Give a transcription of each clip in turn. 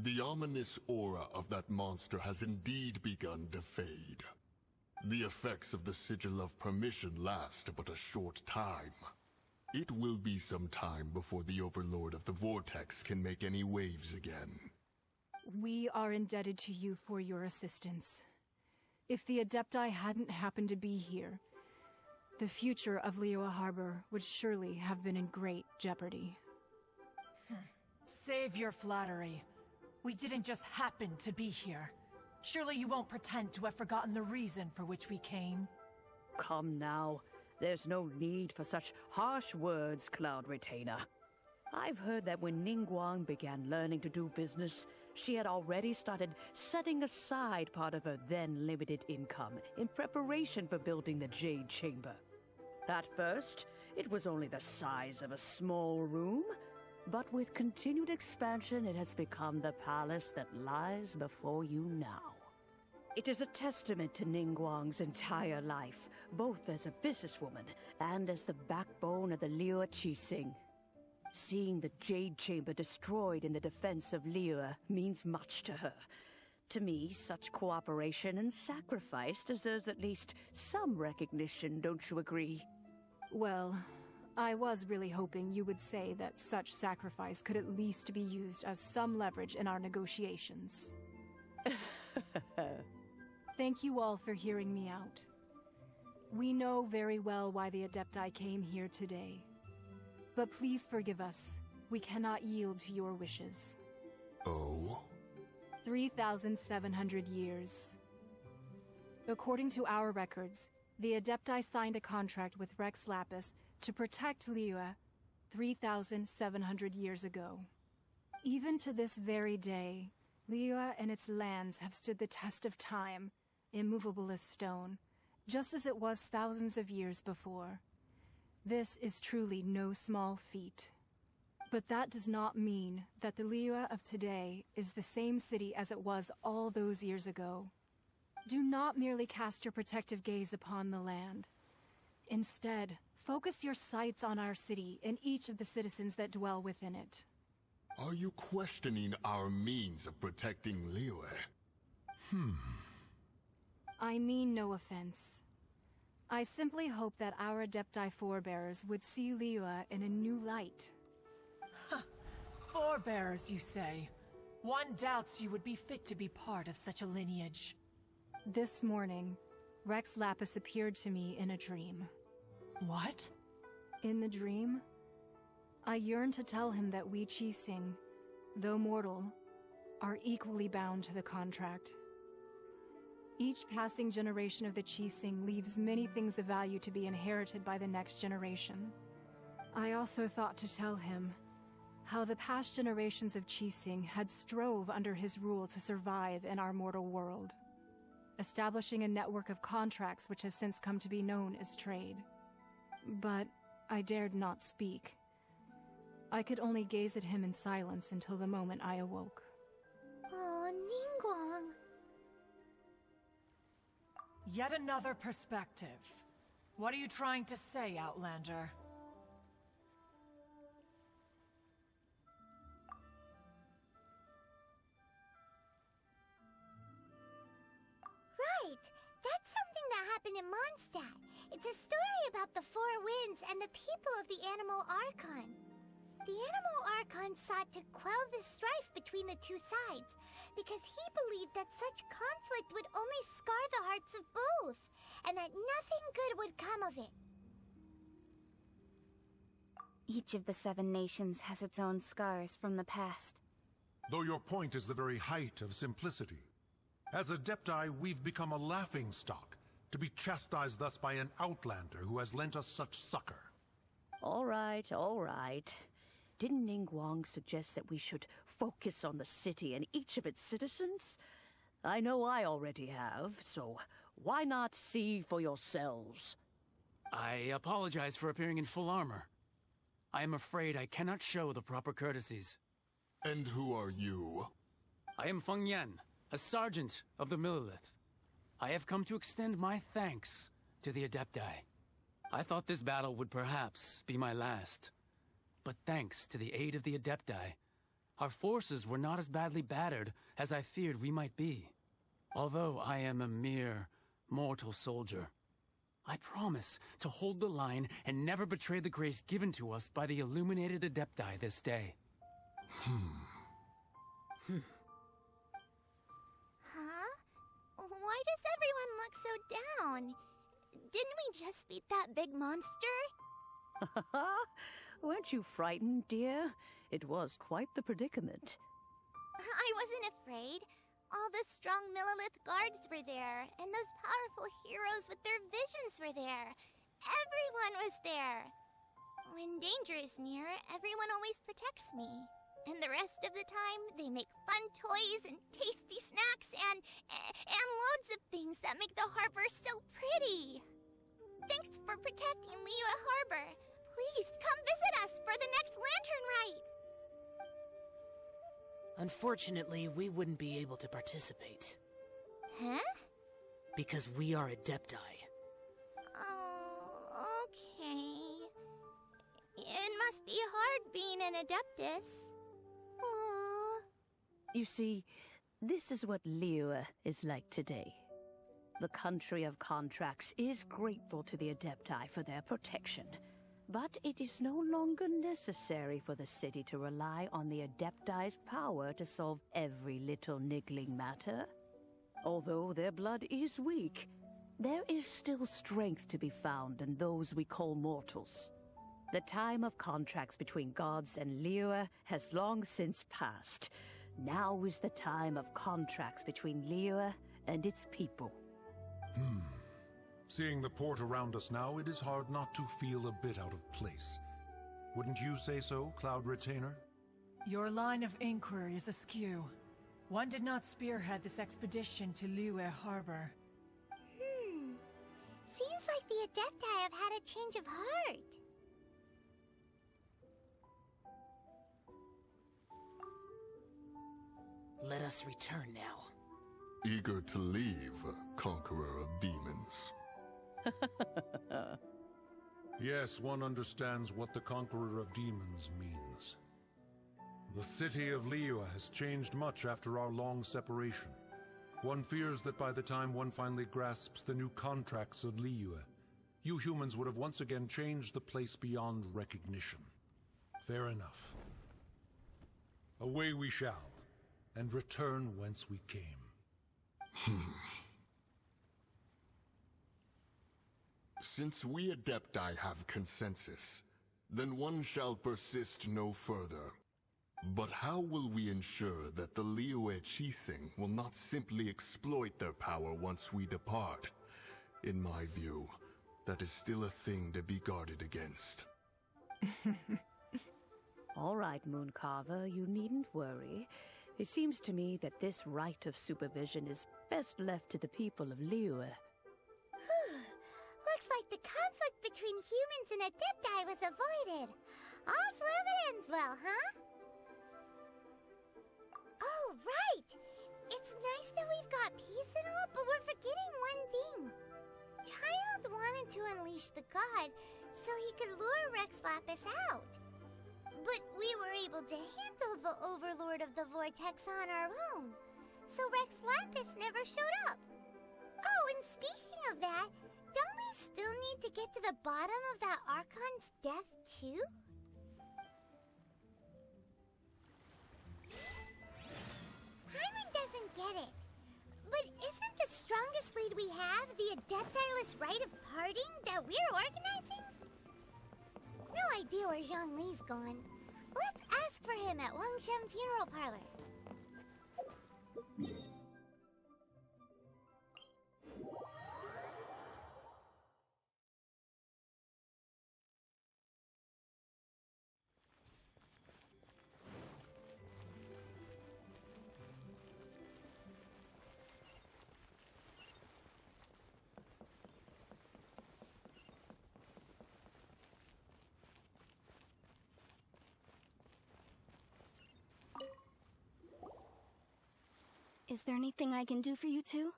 The ominous aura of that monster has indeed begun to fade. The effects of the Sigil of Permission last but a short time. It will be some time before the Overlord of the Vortex can make any waves again. We are indebted to you for your assistance. If the Adepti hadn't happened to be here, the future of Liyue Harbor would surely have been in great jeopardy. Save your flattery. We didn't just happen to be here. Surely you won't pretend to have forgotten the reason for which we came. Come now. There's no need for such harsh words, Cloud Retainer. I've heard that when Ningguang began learning to do business, she had already started setting aside part of her then limited income in preparation for building the Jade Chamber. At first, it was only the size of a small room, but with continued expansion it has become the palace that lies before you now. It is a testament to Ningguang's entire life, both as a businesswoman and as the backbone of the Liyue Qixing. Seeing the Jade Chamber destroyed in the defense of Liyue means much to her. To me, such cooperation and sacrifice deserves at least some recognition, don't you agree? Well, I was really hoping you would say that such sacrifice could at least be used as some leverage in our negotiations. Thank you all for hearing me out. We know very well why the Adepti came here today. But please forgive us. We cannot yield to your wishes. Oh? 3,700 years. According to our records, the Adepti signed a contract with Rex Lapis to protect Liyue 3,700 years ago. Even to this very day, Liyue and its lands have stood the test of time, immovable as stone, just as it was thousands of years before. This is truly no small feat. But that does not mean that the Liyue of today is the same city as it was all those years ago. Do not merely cast your protective gaze upon the land. Instead, focus your sights on our city and each of the citizens that dwell within it. Are you questioning our means of protecting Liyue? I mean no offense. I simply hope that our Adepti forebears would see Liyue in a new light. Forebears, you say? One doubts you would be fit to be part of such a lineage. This morning, Rex Lapis appeared to me in a dream. What? In the dream, I yearned to tell him that we Qixing, though mortal, are equally bound to the contract. Each passing generation of the Qixing leaves many things of value to be inherited by the next generation. I also thought to tell him how the past generations of Qixing had strove under his rule to survive in our mortal world, establishing a network of contracts which has since come to be known as trade. But I dared not speak. I could only gaze at him in silence until the moment I awoke. Oh, Ningguang. Yet another perspective. What are you trying to say, Outlander? Right! That's something that happened in Mondstadt. It's a story about the Four Winds and the people of the Animal Archon. The Animal Archon sought to quell the strife between the two sides, because he believed that such conflict would only scar the hearts of both, and that nothing good would come of it. Each of the 7 nations has its own scars from the past. Though your point is the very height of simplicity. As Adepti, we've become a laughingstock, to be chastised thus by an outlander who has lent us such succor. All right, all right. Didn't Ningguang suggest that we should focus on the city and each of its citizens? I know I already have, so why not see for yourselves? I apologize for appearing in full armor. I am afraid I cannot show the proper courtesies. And who are you? I am Feng Yan, a sergeant of the Millelith. I have come to extend my thanks to the Adepti. I thought this battle would perhaps be my last. But thanks to the aid of the Adepti, Our forces were not as badly battered as I feared we might be. Although I am a mere mortal soldier, I promise to hold the line and never betray the grace given to us by the illuminated Adepti this day. Huh? Why does everyone look so down? Didn't we just beat that big monster? Weren't you frightened, dear? It was quite the predicament. I wasn't afraid. All the strong Millilith guards were there, and those powerful heroes with their visions were there. Everyone was there. When danger is near, everyone always protects me. And the rest of the time, they make fun toys and tasty snacks and loads of things that make the harbor so pretty. Thanks for protecting Liyue Harbor. Please come visit us for the next lantern rite. Unfortunately, we wouldn't be able to participate. Huh? Because we are Adepti. Oh, okay. It must be hard being an Adeptus. Aww. You see, this is what Liyue is like today. The country of contracts is grateful to the Adepti for their protection. But it is no longer necessary for the city to rely on the Adepti's power to solve every little niggling matter. Although their blood is weak, there is still strength to be found in those we call mortals. The time of contracts between gods and Liyue has long since passed. Now is the time of contracts between Liyue and its people. Seeing the port around us now, it is hard not to feel a bit out of place. Wouldn't you say so, Cloud Retainer? Your line of inquiry is askew. One did not spearhead this expedition to Liyue Harbor. Seems like the Adepti have had a change of heart. Let us return now. Eager to leave, Conqueror of Demons. Yes, one understands what the Conqueror of Demons means. The city of Liyue has changed much after our long separation. One fears that by the time one finally grasps the new contracts of Liyue, you humans would have once again changed the place beyond recognition. Fair enough. Away we shall, and return whence we came. Since we Adepti have consensus, then one shall persist no further. But how will we ensure that the Liyue Qixing will not simply exploit their power once we depart? In my view, that is still a thing to be guarded against. All right, Mooncarver, you needn't worry. It seems to me that this right of supervision is best left to the people of Liyue. Looks like the conflict between humans and Adepti was avoided. All's well that ends well, huh? Oh, right! It's nice that we've got peace and all, but we're forgetting one thing. Child wanted to unleash the god so he could lure Rex Lapis out. But we were able to handle the Overlord of the Vortex on our own, so Rex Lapis never showed up. Oh, and speaking of that, don't we still need to get to the bottom of that Archon's death, too? Paimon doesn't get it. But isn't the strongest lead we have the Adepti-less rite of parting that we're organizing? No idea where Zhongli's gone. Let's ask for him at Wangshan Funeral Parlor. Is there anything I can do for you two?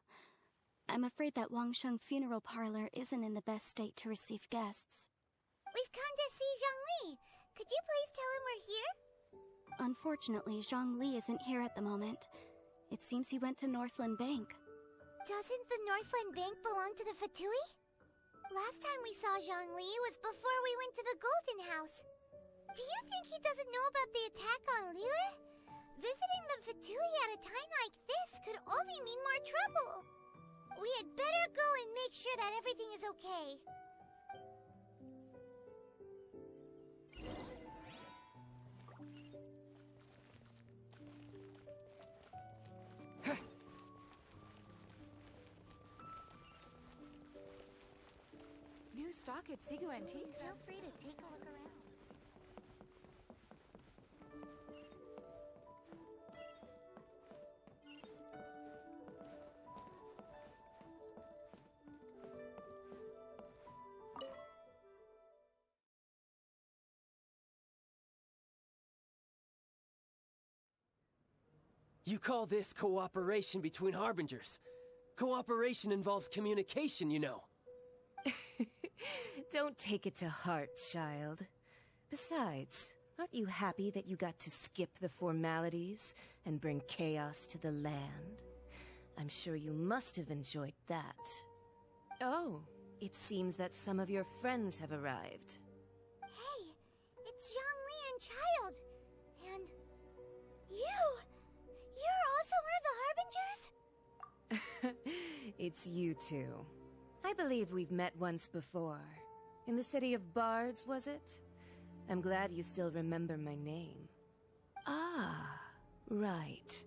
I'm afraid that Wangsheng Funeral Parlor isn't in the best state to receive guests. We've come to see Zhongli. Could you please tell him we're here? Unfortunately, Zhongli isn't here at the moment. It seems he went to Northland Bank. Doesn't the Northland Bank belong to the Fatui? Last time we saw Zhongli was before we went to the Golden House. Do you think he doesn't know about the attack on Liyue? Visiting the Fatui at a time like this could only mean more trouble. We had better go and make sure that everything is okay. New stock at Sigu Antiques. Feel free to take a look around. You call this cooperation between Harbingers? Cooperation involves communication, you know. Don't take it to heart, child. Besides, aren't you happy that you got to skip the formalities and bring chaos to the land? I'm sure you must have enjoyed that. Oh, it seems that some of your friends have arrived. Hey, it's Zhongli and Child. And you! You're also one of the Harbingers? It's you two. I believe we've met once before. In the city of Bards, was it? I'm glad you still remember my name. Ah, right.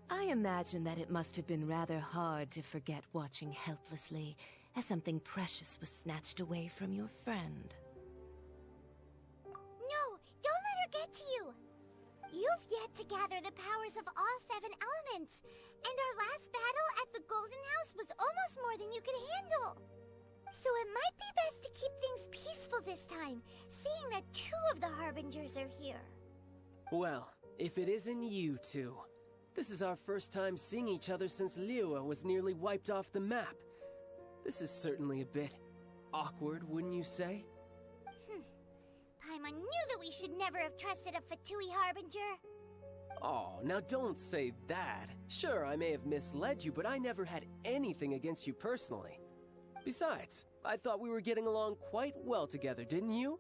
I imagine that it must have been rather hard to forget watching helplessly as something precious was snatched away from your friend. No, don't let her get to you! You've yet to gather the powers of all 7 elements, and our last battle at the Golden House was almost more than you could handle. So it might be best to keep things peaceful this time, seeing that 2 of the Harbingers are here. Well, if it isn't you two. This is our first time seeing each other since Liyue was nearly wiped off the map. This is certainly a bit awkward, wouldn't you say? Paimon knew that we should never have trusted a Fatui Harbinger. Oh, now don't say that. Sure, I may have misled you, but I never had anything against you personally. Besides, I thought we were getting along quite well together, didn't you?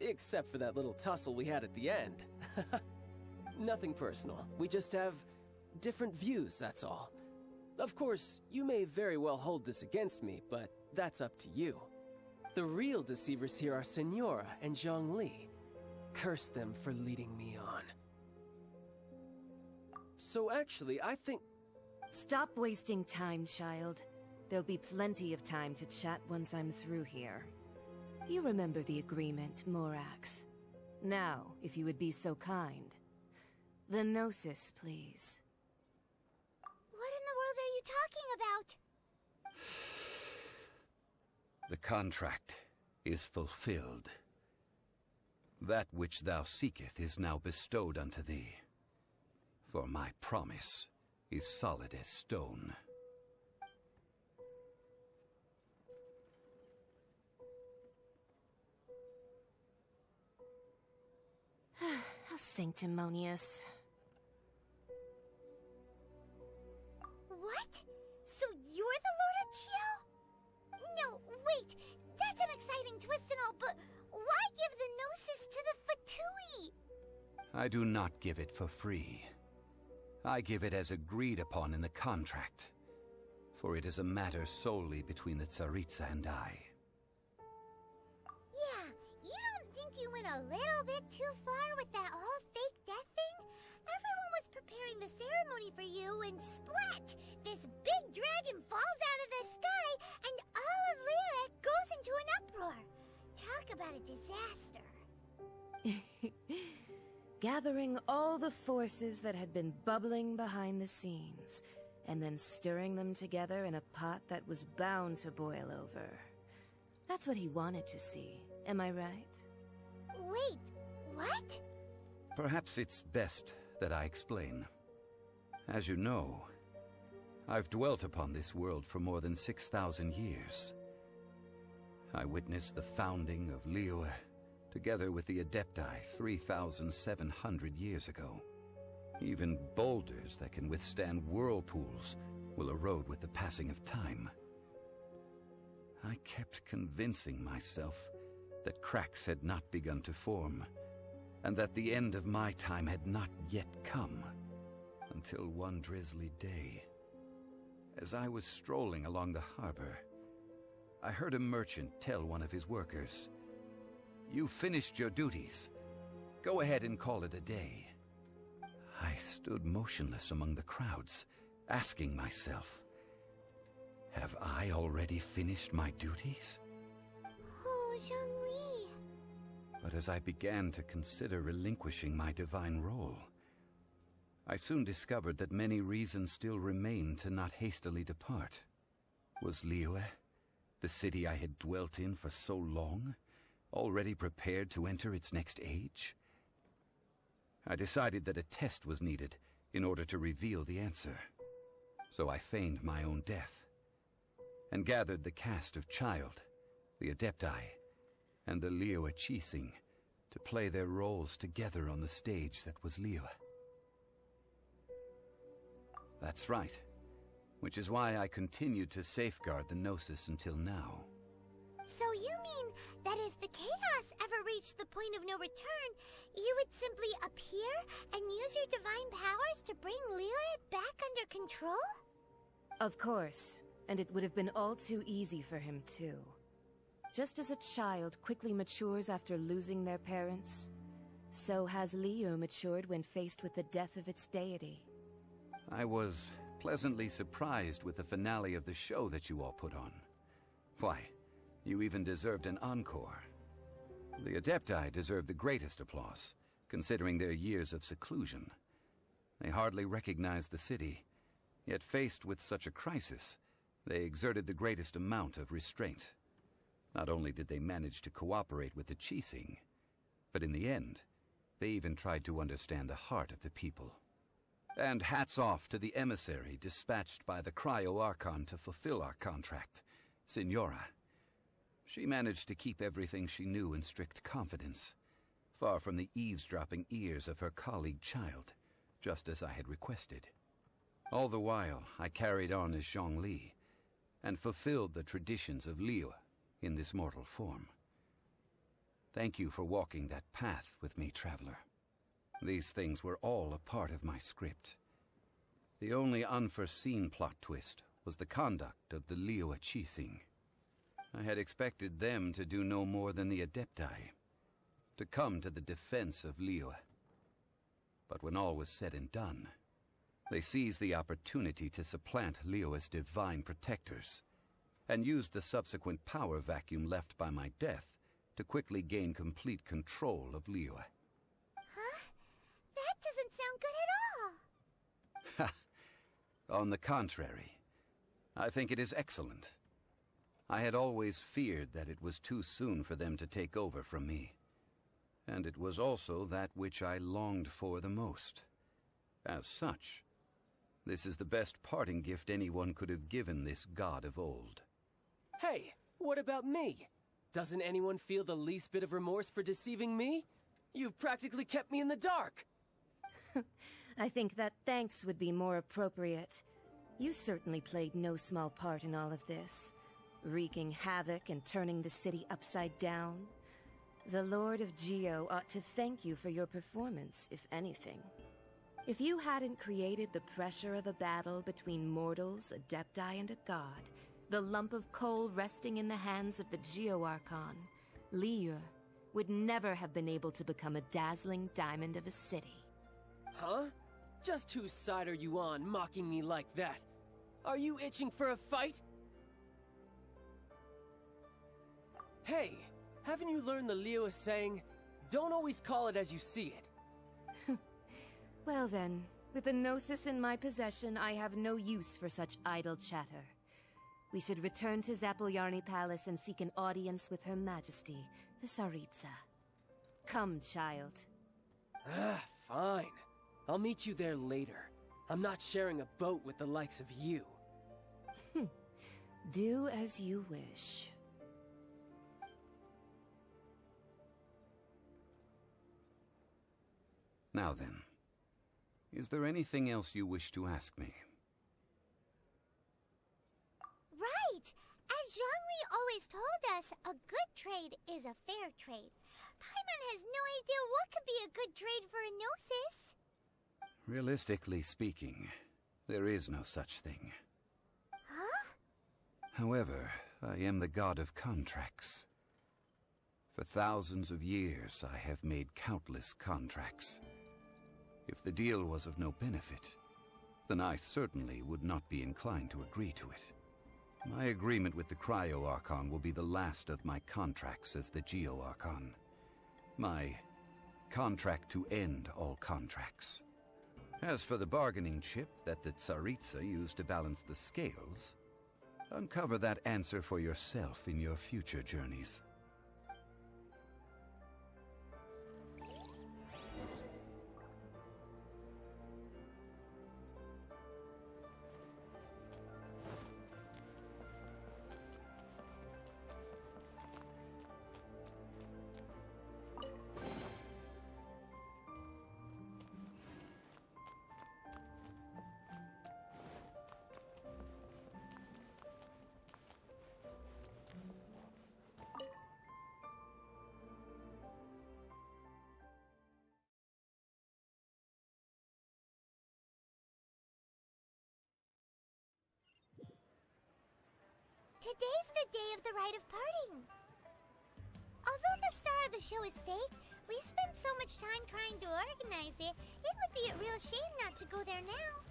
Except for that little tussle we had at the end. Nothing personal. We just have different views, that's all. Of course, you may very well hold this against me, but that's up to you. The real deceivers here are Senora and Zhongli. Curse them for leading me on. So actually, I think... Stop wasting time, child. There'll be plenty of time to chat once I'm through here. You remember the agreement, Morax. Now, if you would be so kind. The Gnosis, please. What in the world are you talking about? The contract is fulfilled. That which thou seeketh is now bestowed unto thee. For my promise is solid as stone. How sanctimonious. What? So you're the Lord of Chio? No, wait! That's an exciting twist and all, but why give the Gnosis to the Fatui? I do not give it for free. I give it as agreed upon in the contract, for it is a matter solely between the Tsaritsa and I. Yeah, you don't think you went a little bit too far with that whole fake death thing? Everyone was preparing the ceremony for you, and splat! This big dragon falls out of the sky, and all of Liyue goes into an uproar. Talk about a disaster. Gathering all the forces that had been bubbling behind the scenes, and then stirring them together in a pot that was bound to boil over. That's what he wanted to see, am I right? Wait, what? Perhaps it's best that I explain. As you know, I've dwelt upon this world for more than 6,000 years. I witnessed the founding of Liyue, together with the Adepti 3,700 years ago. Even boulders that can withstand whirlpools will erode with the passing of time. I kept convincing myself that cracks had not begun to form, and that the end of my time had not yet come, until one drizzly day. As I was strolling along the harbor, I heard a merchant tell one of his workers, "You finished your duties. Go ahead and call it a day." I stood motionless among the crowds, asking myself, have I already finished my duties? Oh, Zhongli. But as I began to consider relinquishing my divine role, I soon discovered that many reasons still remained to not hastily depart. Was Liyue, the city I had dwelt in for so long, already prepared to enter its next age? I decided that a test was needed in order to reveal the answer. So I feigned my own death, and gathered the cast of Child, the Adepti, and the Liyue Qixing to play their roles together on the stage that was Liyue. That's right, which is why I continued to safeguard the Gnosis until now. So you mean that if the chaos ever reached the point of no return, you would simply appear and use your divine powers to bring Liyue back under control? Of course, and it would have been all too easy for him too. Just as a child quickly matures after losing their parents, so has Liyue matured when faced with the death of its deity. I was pleasantly surprised with the finale of the show that you all put on. Why, you even deserved an encore. The Adepti deserve the greatest applause, considering their years of seclusion. They hardly recognized the city, yet faced with such a crisis, they exerted the greatest amount of restraint. Not only did they manage to cooperate with the Qixing, but in the end, they even tried to understand the heart of the people. And hats off to the emissary dispatched by the Cryo-Archon to fulfill our contract, Signora. She managed to keep everything she knew in strict confidence, far from the eavesdropping ears of her colleague Child, just as I had requested. All the while, I carried on as Zhongli, and fulfilled the traditions of Liyue in this mortal form. Thank you for walking that path with me, Traveler. These things were all a part of my script. The only unforeseen plot twist was the conduct of the Liyue Qixing. I had expected them to do no more than the Adepti, to come to the defense of Liyue. But when all was said and done, they seized the opportunity to supplant Liyue's divine protectors, and used the subsequent power vacuum left by my death to quickly gain complete control of Liyue. Huh? That doesn't sound good at all. On the contrary, I think it is excellent. I had always feared that it was too soon for them to take over from me, and it was also that which I longed for the most. As such, this is the best parting gift anyone could have given this god of old. Hey, what about me? Doesn't anyone feel the least bit of remorse for deceiving me? You've practically kept me in the dark! I think that thanks would be more appropriate. You certainly played no small part in all of this, wreaking havoc and turning the city upside down. The Lord of Geo ought to thank you for your performance, if anything. If you hadn't created the pressure of a battle between mortals, Adepti, and a god, the lump of coal resting in the hands of the Geo-Archon, Liyue would never have been able to become a dazzling diamond of a city. Huh? Just whose side are you on, mocking me like that? Are you itching for a fight? Hey, haven't you learned the Liyue saying, don't always call it as you see it? Well then, with the Gnosis in my possession, I have no use for such idle chatter. We should return to Zapoljarny Palace and seek an audience with Her Majesty, the Tsaritsa. Come, child. Fine. I'll meet you there later. I'm not sharing a boat with the likes of you. Do as you wish. Now then, is there anything else you wish to ask me? Right! As Zhongli always told us, a good trade is a fair trade. Paimon has no idea what could be a good trade for Enosis. Realistically speaking, there is no such thing. Huh? However, I am the god of contracts. For thousands of years, I have made countless contracts. If the deal was of no benefit, then I certainly would not be inclined to agree to it. My agreement with the Cryo Archon will be the last of my contracts as the Geo Archon. My contract to end all contracts. As for the bargaining chip that the Tsaritsa used to balance the scales, uncover that answer for yourself in your future journeys. Today's the day of the rite of parting. Although the star of the show is fake, we spent so much time trying to organize it, it would be a real shame not to go there now.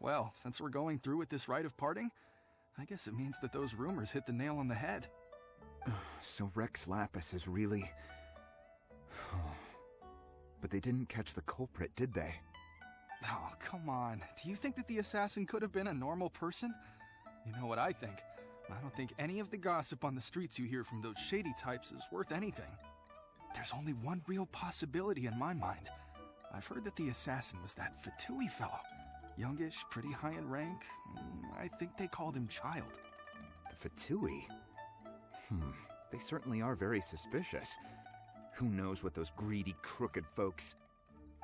Well, since we're going through with this rite of parting, I guess it means that those rumors hit the nail on the head. So Rex Lapis is really... But they didn't catch the culprit, did they? Oh, come on. Do you think that the assassin could have been a normal person? You know what I think. I don't think any of the gossip on the streets you hear from those shady types is worth anything. There's only one real possibility in my mind. I've heard that the assassin was that Fatui fellow. Youngish, pretty high in rank. I think they called him Child. The Fatui? They certainly are very suspicious. Who knows what those greedy, crooked folks...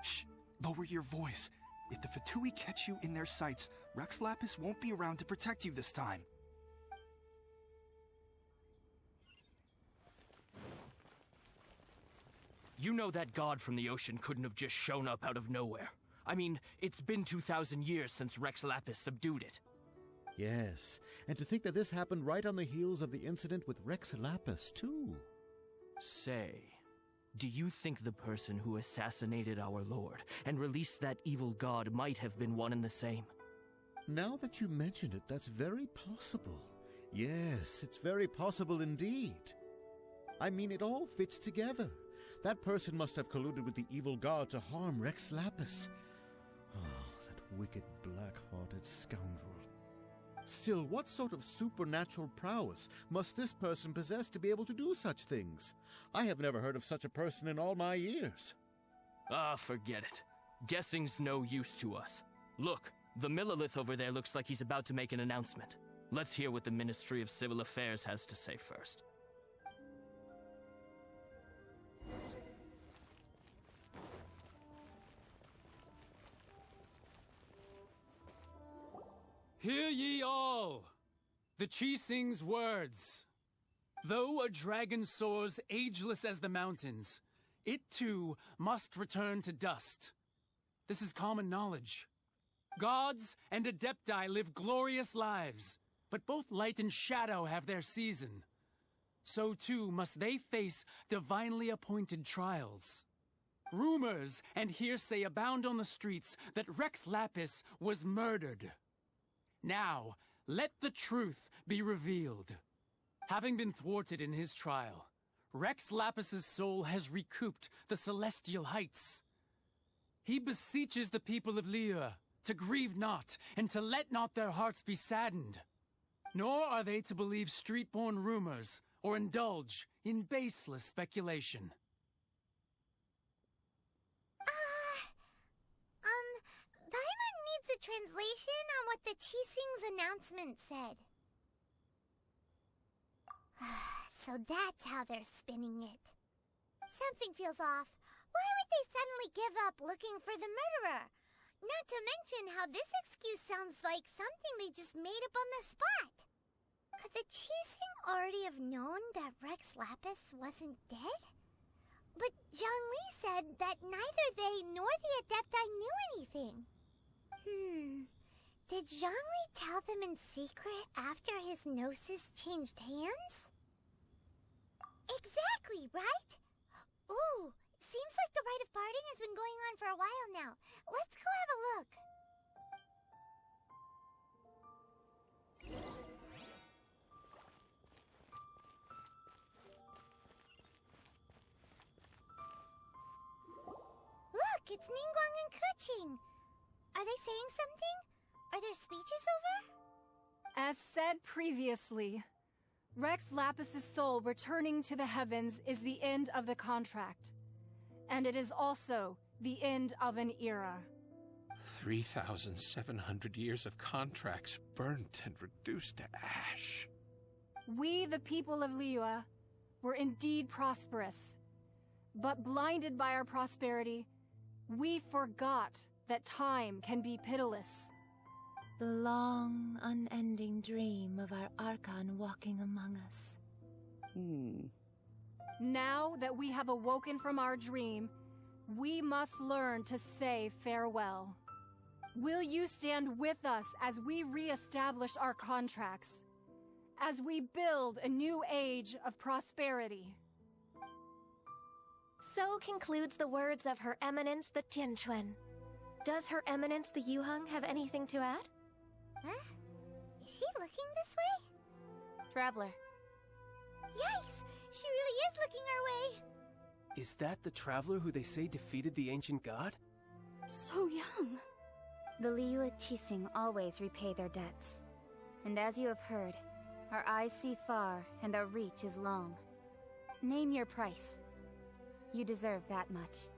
Shh! Lower your voice. If the Fatui catch you in their sights, Rex Lapis won't be around to protect you this time. You know that god from the ocean couldn't have just shown up out of nowhere. I mean, it's been 2,000 years since Rex Lapis subdued it. Yes, and to think that this happened right on the heels of the incident with Rex Lapis, too. Say, do you think the person who assassinated our lord and released that evil god might have been one and the same? Now that you mention it, that's very possible. Yes, it's very possible indeed. I mean, it all fits together. That person must have colluded with the evil god to harm Rex Lapis. Oh, that wicked, black-hearted scoundrel. Still, what sort of supernatural prowess must this person possess to be able to do such things? I have never heard of such a person in all my years. Ah, forget it. Guessing's no use to us. Look, the Millilith over there looks like he's about to make an announcement. Let's hear what the Ministry of Civil Affairs has to say first. Hear ye all! The Qixing's words. Though a dragon soars ageless as the mountains, it too must return to dust. This is common knowledge. Gods and Adepti live glorious lives, but both light and shadow have their season. So too must they face divinely appointed trials. Rumors and hearsay abound on the streets that Rex Lapis was murdered. Now, let the truth be revealed. Having been thwarted in his trial, Rex Lapis's soul has recouped the celestial heights. He beseeches the people of Liyue to grieve not, and to let not their hearts be saddened. Nor are they to believe street-born rumors, or indulge in baseless speculation. Paimon needs a translation on what the Qixing's announcement said. So that's how they're spinning it. Something feels off. Why would they suddenly give up looking for the murderer? Not to mention how this excuse sounds like something they just made up on the spot. Could the Qixing already have known that Rex Lapis wasn't dead? But Zhongli said that neither they nor the Adepti knew anything. Did Zhongli tell them in secret after his gnosis changed hands? Exactly, right? Ooh, seems like the rite of parting has been going on for a while now. Let's go have a look. Look, it's Ningguang and Keqing. Are they saying something? Are their speeches over? As said previously, Rex Lapis's soul returning to the heavens is the end of the contract. And it is also the end of an era. 3,700 years of contracts burnt and reduced to ash. We, the people of Liyue, were indeed prosperous. But blinded by our prosperity, we forgot that time can be pitiless. The long, unending dream of our Archon walking among us. Now that we have awoken from our dream, we must learn to say farewell. Will you stand with us as we re-establish our contracts? As we build a new age of prosperity? So concludes the words of Her Eminence the Tianquan. Does Her Eminence the Yuheng have anything to add? Huh? Is she looking this way? Traveler. Yikes! She really is looking our way! Is that the traveler who they say defeated the ancient god? So young. The Liyue Qixing always repay their debts. And as you have heard, our eyes see far and our reach is long. Name your price. You deserve that much.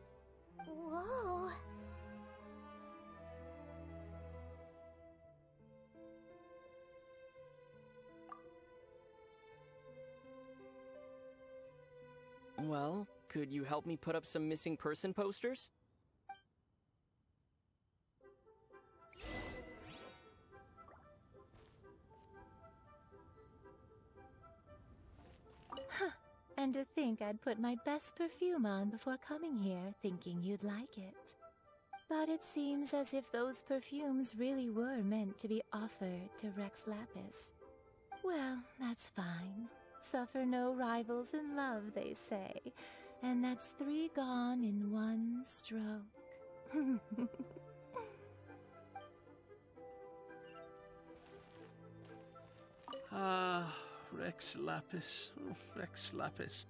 Whoa. Well, could you help me put up some missing person posters? And to think I'd put my best perfume on before coming here, thinking you'd like it. But it seems as if those perfumes really were meant to be offered to Rex Lapis. Well, that's fine. Suffer no rivals in love, they say. And that's 3 gone in 1 stroke. Ah, Rex Lapis. Rex Lapis.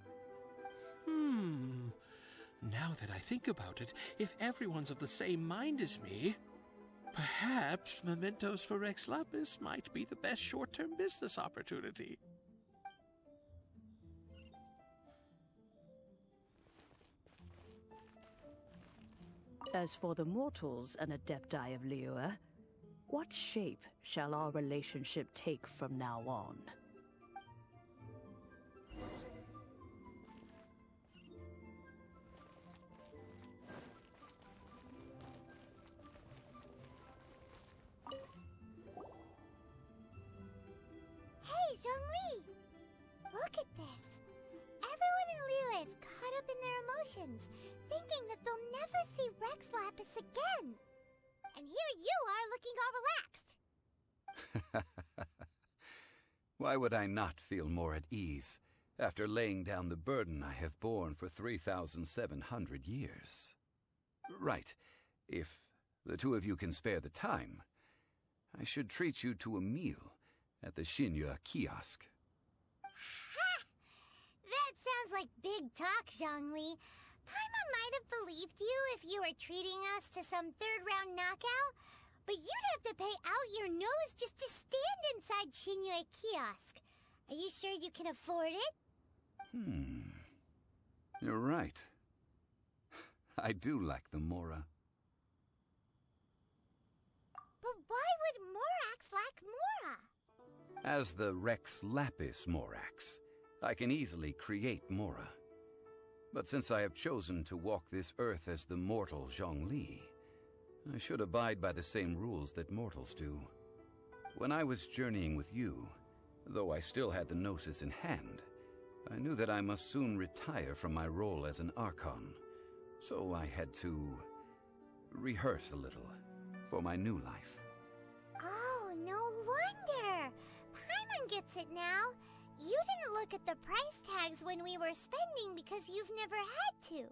Now that I think about it, if everyone's of the same mind as me, perhaps mementos for Rex Lapis might be the best short-term business opportunity. As for the mortals and Adepti of Liyue, what shape shall our relationship take from now on? Hey, Zhongli! Look at this. Everyone in Liyue is caught up in their emotions, thinking that they'll never see Rex Lapis again. And here you are looking all relaxed. Why would I not feel more at ease after laying down the burden I have borne for 3,700 years? Right. If the two of you can spare the time, I should treat you to a meal at the Xinyue kiosk. Ha! That sounds like big talk, Zhongli. Paimon might have believed you if you were treating us to some third-round knockout, but you'd have to pay out your nose just to stand inside Shinyue kiosk. Are you sure you can afford it? You're right. I do lack the Mora. But why would Morax lack Mora? As the Rex Lapis Morax, I can easily create Mora. But since I have chosen to walk this earth as the mortal Zhongli, I should abide by the same rules that mortals do. When I was journeying with you, though I still had the Gnosis in hand, I knew that I must soon retire from my role as an Archon, so I had to rehearse a little for my new life. Oh, no wonder! Paimon gets it now. You didn't look at the price tags when we were spending because you've never had to.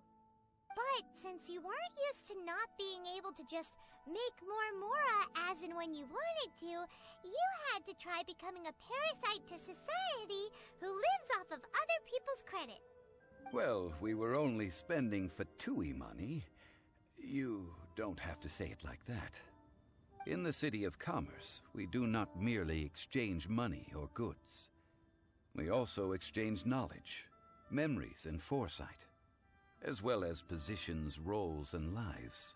But since you weren't used to not being able to just make more Mora as and when you wanted to, you had to try becoming a parasite to society who lives off of other people's credit. Well, we were only spending Fatui money. You don't have to say it like that. In the City of Commerce, we do not merely exchange money or goods. We also exchange knowledge, memories, and foresight, as well as positions, roles, and lives.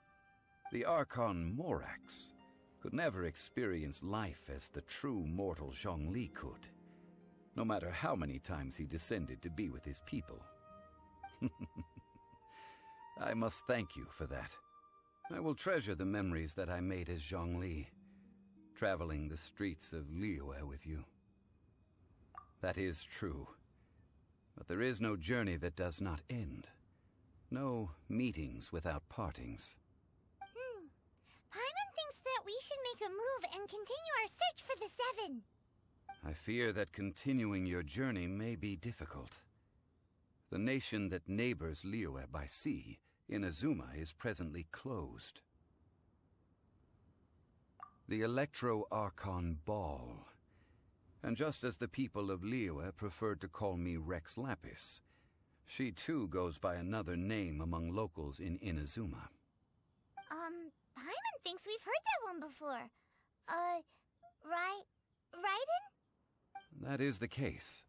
The Archon Morax could never experience life as the true mortal Zhongli could, no matter how many times he descended to be with his people. I must thank you for that. I will treasure the memories that I made as Zhongli, traveling the streets of Liyue with you. That is true. But there is no journey that does not end. No meetings without partings. Paimon thinks that we should make a move and continue our search for the Seven. I fear that continuing your journey may be difficult. The nation that neighbors Liyue by sea, Inazuma, is presently closed. The Electro-Archon Ball. And just as the people of Liyue preferred to call me Rex Lapis, she too goes by another name among locals in Inazuma. Paimon thinks we've heard that one before. Raiden? That is the case.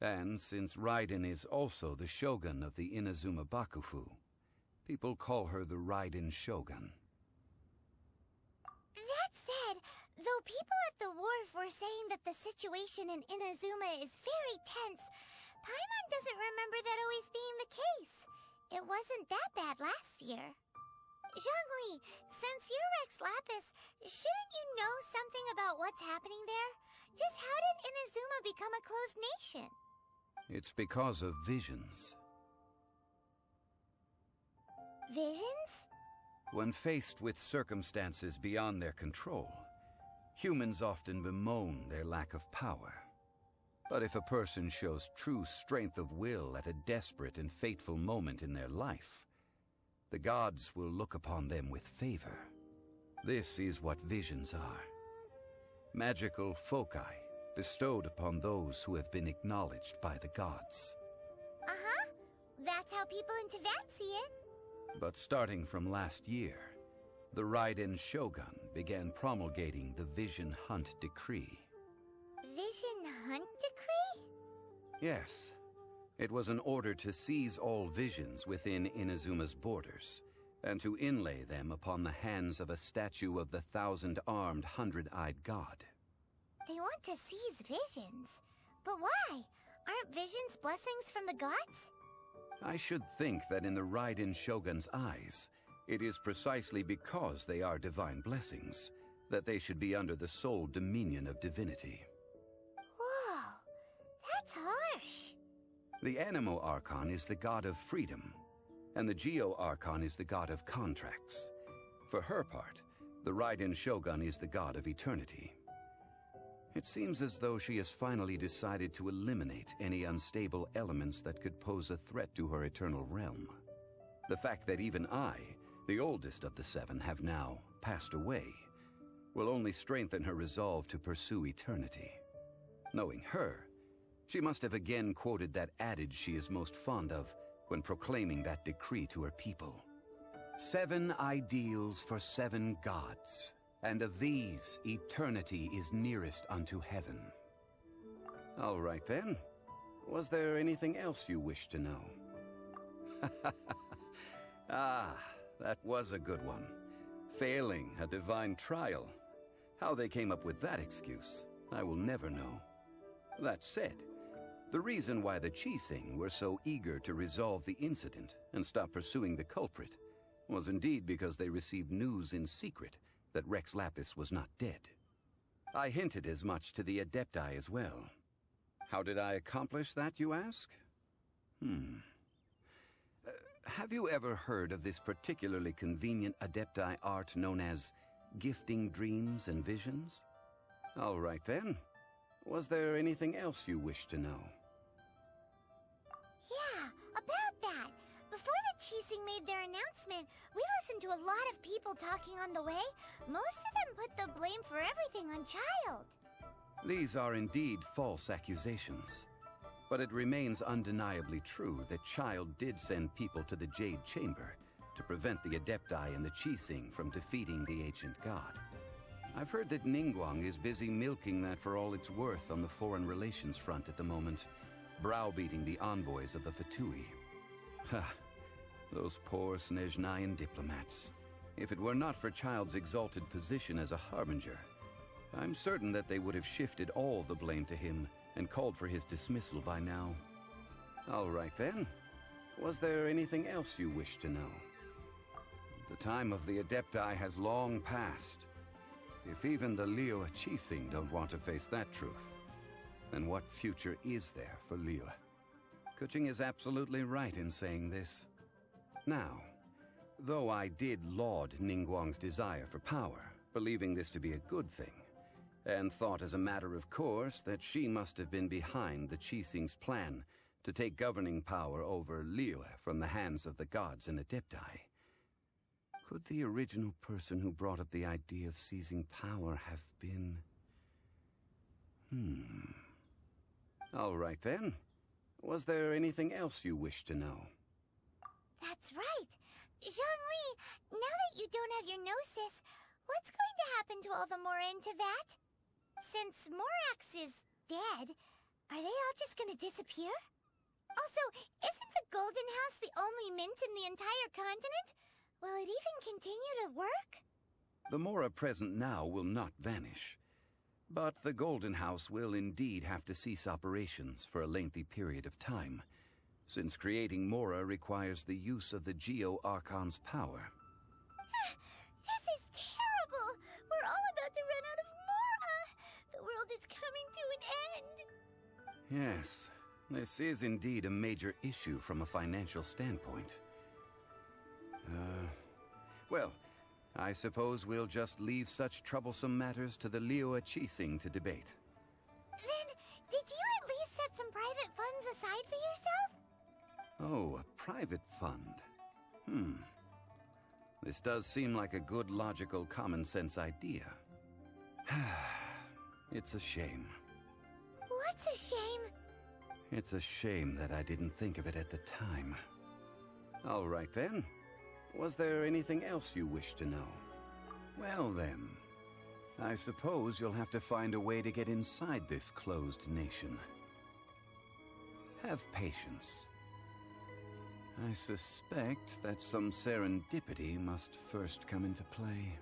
And since Raiden is also the shogun of the Inazuma Bakufu, people call her the Raiden Shogun. That said, though people at the wharf were saying that the situation in Inazuma is very tense, Paimon doesn't remember that always being the case. It wasn't that bad last year. Zhongli, since you're Rex Lapis, shouldn't you know something about what's happening there? Just how did Inazuma become a closed nation? It's because of visions. Visions? When faced with circumstances beyond their control, humans often bemoan their lack of power. But if a person shows true strength of will at a desperate and fateful moment in their life, the gods will look upon them with favor. This is what visions are. Magical foci bestowed upon those who have been acknowledged by the gods. Uh-huh. That's how people in Teyvat see it. But starting from last year, the Raiden Shogun began promulgating the Vision Hunt Decree. Vision Hunt Decree? Yes. It was an order to seize all visions within Inazuma's borders, and to inlay them upon the hands of a statue of the 1,000-armed, 100-eyed god. They want to seize visions. But why? Aren't visions blessings from the gods? I should think that in the Raiden Shogun's eyes, it is precisely because they are divine blessings that they should be under the sole dominion of divinity. Whoa, that's harsh. The Animo Archon is the god of freedom, and the Geo Archon is the god of contracts. For her part, the Raiden Shogun is the god of eternity. It seems as though she has finally decided to eliminate any unstable elements that could pose a threat to her eternal realm. The fact that even I, the oldest of the seven, have now passed away, will only strengthen her resolve to pursue eternity. Knowing her, She must have again quoted that adage she is most fond of when proclaiming that decree to her people. 7 ideals for 7 gods, and of these, eternity is nearest unto heaven. All right then. Was there anything else you wish to know? Ah, that was a good one. Failing a divine trial. How they came up with that excuse, I will never know. That said, the reason why the Qixing were so eager to resolve the incident and stop pursuing the culprit was indeed because they received news in secret that Rex Lapis was not dead. I hinted as much to the Adepti as well. How did I accomplish that, you ask? Have you ever heard of this particularly convenient Adepti art known as gifting dreams and visions? All right then. Was there anything else you wish to know? Yeah, about that. Before the Qixing made their announcement, we listened to a lot of people talking on the way. Most of them put the blame for everything on Child. These are indeed false accusations. But it remains undeniably true that Child did send people to the Jade Chamber to prevent the Adepti and the Qixing from defeating the ancient god. I've heard that Ningguang is busy milking that for all it's worth on the foreign relations front at the moment, browbeating the envoys of the Fatui. Ha! Those poor Snezhnayan diplomats. If it were not for Child's exalted position as a harbinger, I'm certain that they would have shifted all the blame to him and called for his dismissal by now. All right then. Was there anything else you wish to know? The time of the Adepti has long passed. If even the Liyue Qixing don't want to face that truth, then what future is there for Liyue? Kuching is absolutely right in saying this. Now, though I did laud Ningguang's desire for power, believing this to be a good thing, and thought as a matter of course that she must have been behind the Qixing's plan to take governing power over Liyue from the hands of the gods and Adepti. Could the original person who brought up the idea of seizing power have been... All right then. Was there anything else you wish to know? That's right. Zhongli, now that you don't have your gnosis, what's going to happen to all the Mora in Teyvat? Since Morax is dead, are they all just gonna disappear? Also, isn't the Golden House the only mint in the entire continent? Will it even continue to work? The Mora present now will not vanish. But the Golden House will indeed have to cease operations for a lengthy period of time, since creating Mora requires the use of the Geo-Archon's power. This is terrible! We're all about to run out of Mora! The world is coming to an end! Yes, this is indeed a major issue from a financial standpoint. Well, I suppose we'll just leave such troublesome matters to the Liyue Qixing to debate. Then, did you at least set some private funds aside for yourself? Oh, a private fund. This does seem like a good, logical, common-sense idea. It's a shame. What's a shame? It's a shame that I didn't think of it at the time. All right then. Was there anything else you wish to know? Well then, I suppose you'll have to find a way to get inside this closed nation. Have patience. I suspect that some serendipity must first come into play.